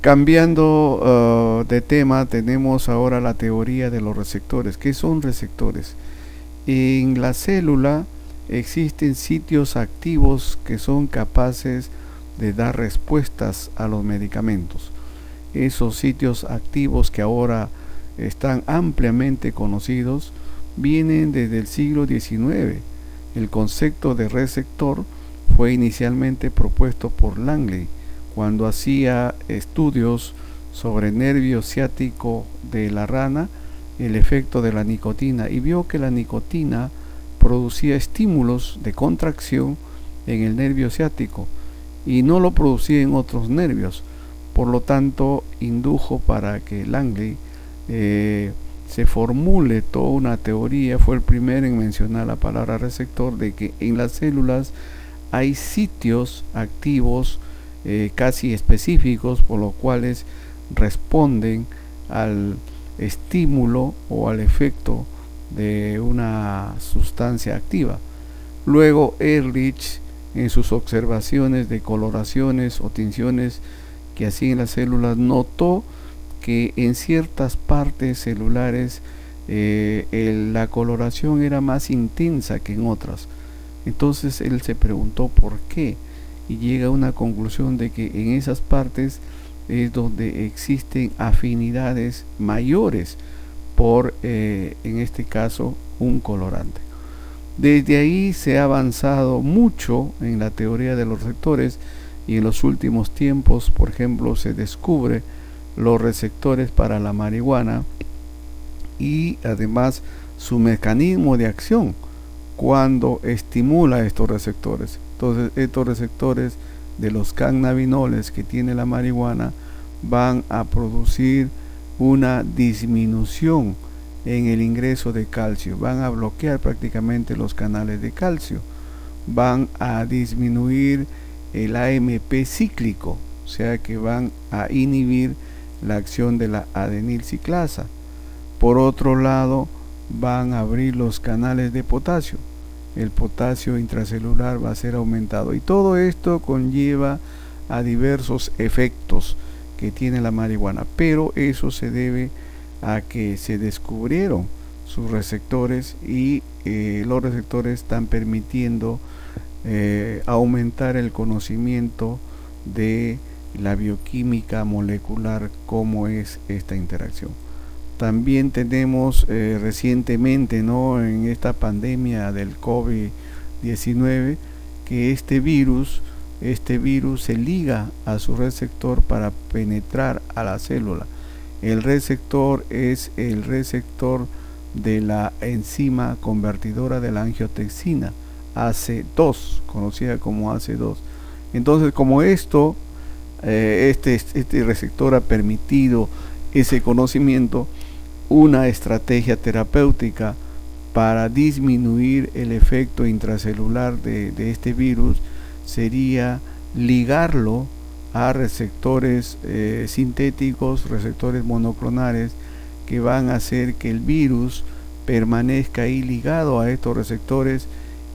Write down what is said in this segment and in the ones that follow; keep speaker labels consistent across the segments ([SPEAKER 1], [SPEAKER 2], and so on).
[SPEAKER 1] Cambiando de tema, tenemos ahora la teoría de los receptores. ¿Qué son receptores? En la célula existen sitios activos que son capaces de dar respuestas a los medicamentos. Esos sitios activos que ahora están ampliamente conocidos vienen desde el siglo XIX. El concepto de receptor fue inicialmente propuesto por Langley cuando hacía estudios sobre el nervio ciático de la rana, el efecto de la nicotina, y vio que la nicotina producía estímulos de contracción en el nervio ciático y no lo producía en otros nervios. Por lo tanto, indujo para que Langley se formule toda una teoría. Fue el primero en mencionar la palabra receptor, de que en las células hay sitios activos casi específicos, por los cuales responden al estímulo o al efecto de una sustancia activa. Luego Ehrlich, en sus observaciones de coloraciones o tinciones que hacía en las células, notó que en ciertas partes celulares la coloración era más intensa que en otras. Entonces él se preguntó por qué, y llega a una conclusión de que en esas partes es donde existen afinidades mayores por, en este caso, un colorante. Desde ahí se ha avanzado mucho en la teoría de los receptores, y en los últimos tiempos, por ejemplo, se descubre los receptores para la marihuana y además su mecanismo de acción cuando estimula estos receptores. Entonces, estos receptores de los cannabinoles que tiene la marihuana van a producir una disminución en el ingreso de calcio, van a bloquear prácticamente los canales de calcio, van a disminuir el AMP cíclico, o sea que van a inhibir la acción de la adenilciclasa. Por otro lado, van a abrir los canales de potasio. El potasio intracelular va a ser aumentado, y todo esto conlleva a diversos efectos que tiene la marihuana, pero eso se debe a que se descubrieron sus receptores, y los receptores están permitiendo aumentar el conocimiento de la bioquímica molecular, cómo es esta interacción. También tenemos recientemente, ¿no?, en esta pandemia del COVID-19, que este virus se liga a su receptor para penetrar a la célula. El receptor es el receptor de la enzima convertidora de la angiotensina AC2, conocida como AC2. Entonces, como este receptor ha permitido ese conocimiento, una estrategia terapéutica para disminuir el efecto intracelular de este virus sería ligarlo a receptores sintéticos, receptores monoclonales, que van a hacer que el virus permanezca ahí ligado a estos receptores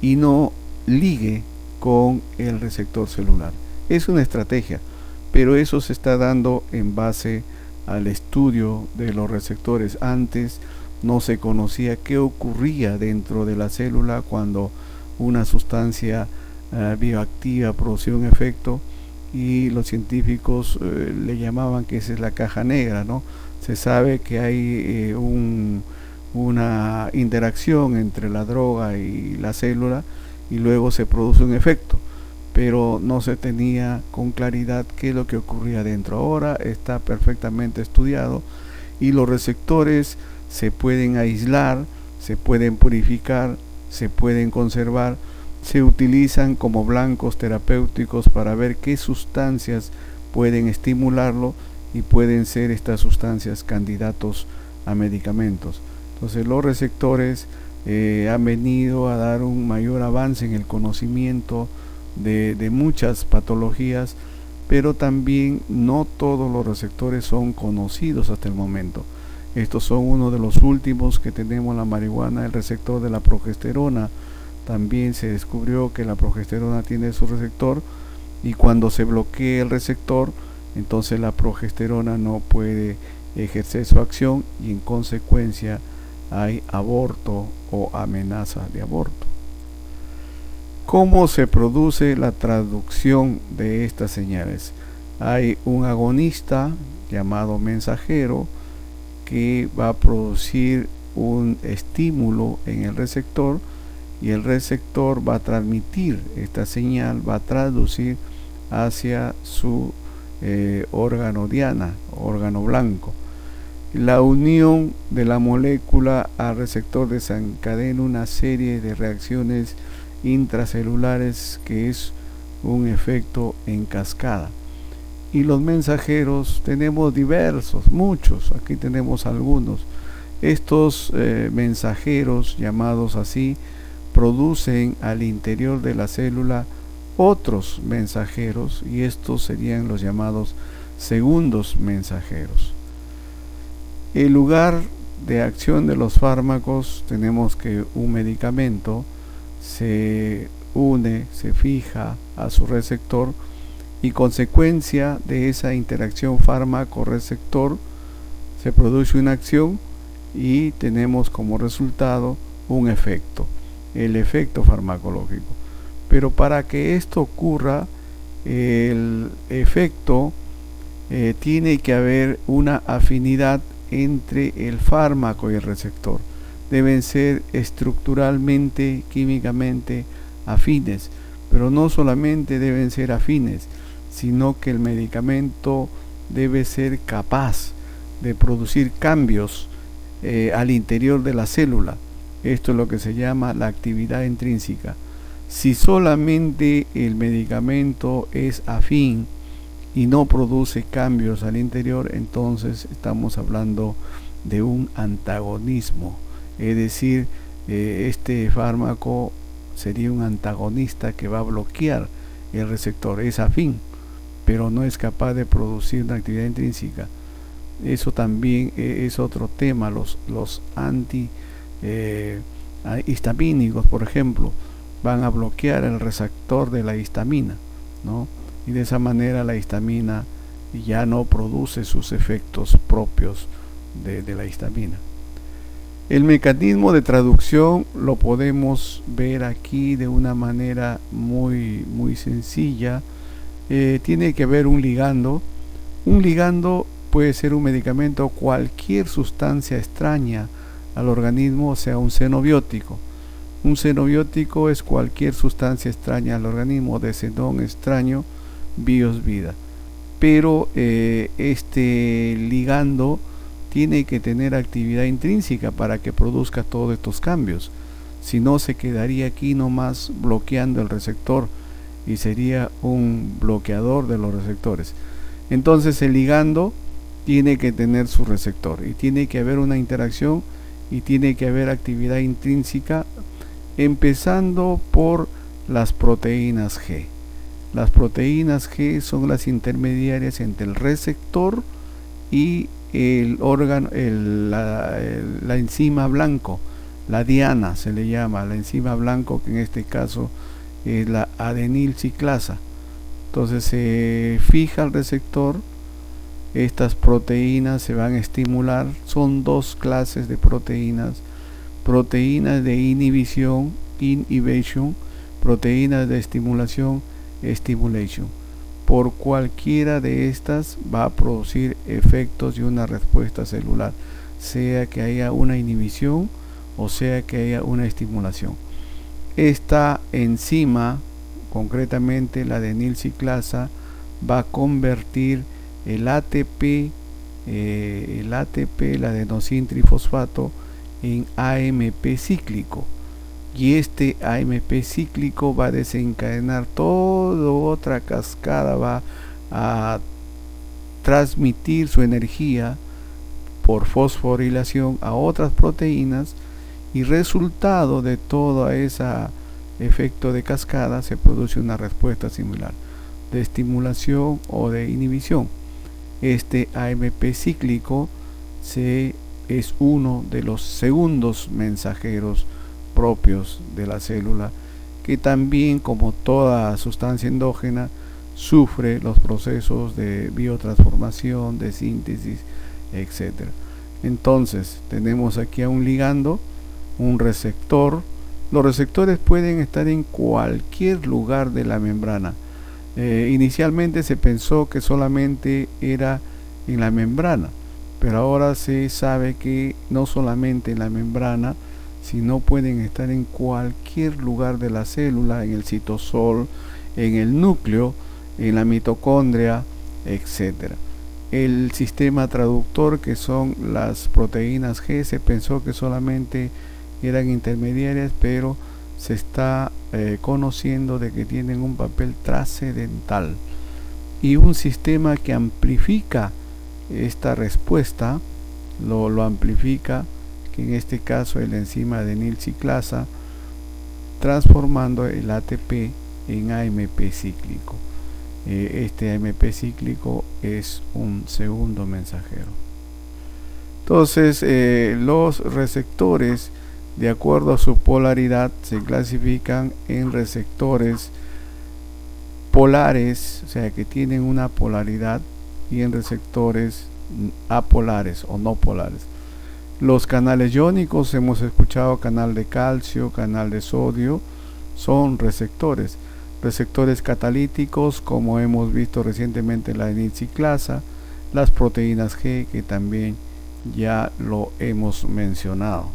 [SPEAKER 1] y no ligue con el receptor celular. Es una estrategia, pero eso se está dando en base al estudio de los receptores. Antes no se conocía qué ocurría dentro de la célula cuando una sustancia bioactiva producía un efecto, y los científicos le llamaban que esa es la caja negra, ¿no? Se sabe que hay una interacción entre la droga y la célula, y luego se produce un efecto, pero no se tenía con claridad qué es lo que ocurría dentro. Ahora está perfectamente estudiado, y los receptores se pueden aislar, se pueden purificar, se pueden conservar, se utilizan como blancos terapéuticos para ver qué sustancias pueden estimularlo, y pueden ser estas sustancias candidatos a medicamentos. Entonces, los receptores han venido a dar un mayor avance en el conocimiento de muchas patologías, pero también no todos los receptores son conocidos hasta el momento. Estos son uno de los últimos que tenemos en la marihuana. El receptor de la progesterona, también se descubrió que la progesterona tiene su receptor, y cuando se bloquea el receptor, entonces la progesterona no puede ejercer su acción y en consecuencia hay aborto o amenaza de aborto. ¿Cómo se produce la traducción de estas señales? Hay un agonista llamado mensajero que va a producir un estímulo en el receptor y el receptor va a transmitir esta señal, va a traducir hacia su órgano diana, órgano blanco. La unión de la molécula al receptor desencadena una serie de reacciones intracelulares que es un efecto en cascada. Y los mensajeros tenemos diversos, muchos, aquí tenemos algunos. Estos mensajeros, llamados así, producen al interior de la célula otros mensajeros y estos serían los llamados segundos mensajeros. El lugar de acción de los fármacos, tenemos que un medicamento se une, se fija a su receptor y consecuencia de esa interacción fármaco-receptor se produce una acción y tenemos como resultado un efecto, el efecto farmacológico. Pero para que esto ocurra, el efecto tiene que haber una afinidad entre el fármaco y el receptor. Deben ser estructuralmente, químicamente afines, pero no solamente deben ser afines, sino que el medicamento debe ser capaz de producir cambios al interior de la célula. Esto es lo que se llama la actividad intrínseca. Si solamente el medicamento es afín y no produce cambios al interior, entonces estamos hablando de un antagonismo. Es decir, este fármaco sería un antagonista que va a bloquear el receptor. Es afín, pero no es capaz de producir una actividad intrínseca. Eso también es otro tema. Los antihistamínicos, por ejemplo, van a bloquear el receptor de la histamina, ¿no? Y de esa manera la histamina ya no produce sus efectos propios de la histamina. El mecanismo de traducción lo podemos ver aquí de una manera muy sencilla. Tiene que haber un ligando. Un ligando puede ser un medicamento o cualquier sustancia extraña al organismo, o sea, un xenobiótico. Un xenobiótico es cualquier sustancia extraña al organismo, de xenón extraño, bios vida. Pero este ligando tiene que tener actividad intrínseca para que produzca todos estos cambios. Si no, se quedaría aquí nomás bloqueando el receptor y sería un bloqueador de los receptores. Entonces el ligando tiene que tener su receptor y tiene que haber una interacción y tiene que haber actividad intrínseca, empezando por las proteínas G. Las proteínas G son las intermediarias entre el receptor y el órgano, la enzima blanco, la diana se le llama, la enzima blanco, que en este caso es la adenilciclasa. Entonces se fija el receptor, estas proteínas se van a estimular. Son dos clases de proteínas: proteínas de inhibición, inhibition, proteínas de estimulación, stimulation. Por cualquiera de estas va a producir efectos y una respuesta celular, sea que haya una inhibición o sea que haya una estimulación. Esta enzima, concretamente la adenilciclasa, va a convertir el ATP, el adenosintrifosfato, en AMP cíclico, y este AMP cíclico va a desencadenar toda otra cascada, va a transmitir su energía por fosforilación a otras proteínas, y resultado de todo ese efecto de cascada se produce una respuesta similar de estimulación o de inhibición. Este AMP cíclico es uno de los segundos mensajeros propios de la célula, que también, como toda sustancia endógena, sufre los procesos de biotransformación, de síntesis, etc. Entonces tenemos aquí a un ligando, un receptor. Los receptores pueden estar en cualquier lugar de la membrana. Inicialmente se pensó que solamente era en la membrana, pero ahora se sabe que no solamente en la membrana, sino pueden estar en cualquier lugar de la célula, en el citosol, en el núcleo, en la mitocondria, etc. El sistema traductor, que son las proteínas G, se pensó que solamente eran intermediarias, pero se está conociendo de que tienen un papel trascendental. Y un sistema que amplifica esta respuesta, lo amplifica, que en este caso es la enzima adenilciclasa, transformando el ATP en AMP cíclico. Este AMP cíclico es un segundo mensajero. Entonces, los receptores, de acuerdo a su polaridad, se clasifican en receptores polares, o sea que tienen una polaridad, y en receptores apolares o no polares. Los canales iónicos, hemos escuchado canal de calcio, canal de sodio, son receptores. Receptores catalíticos, como hemos visto recientemente la adenilciclasa, las proteínas G, que también ya lo hemos mencionado.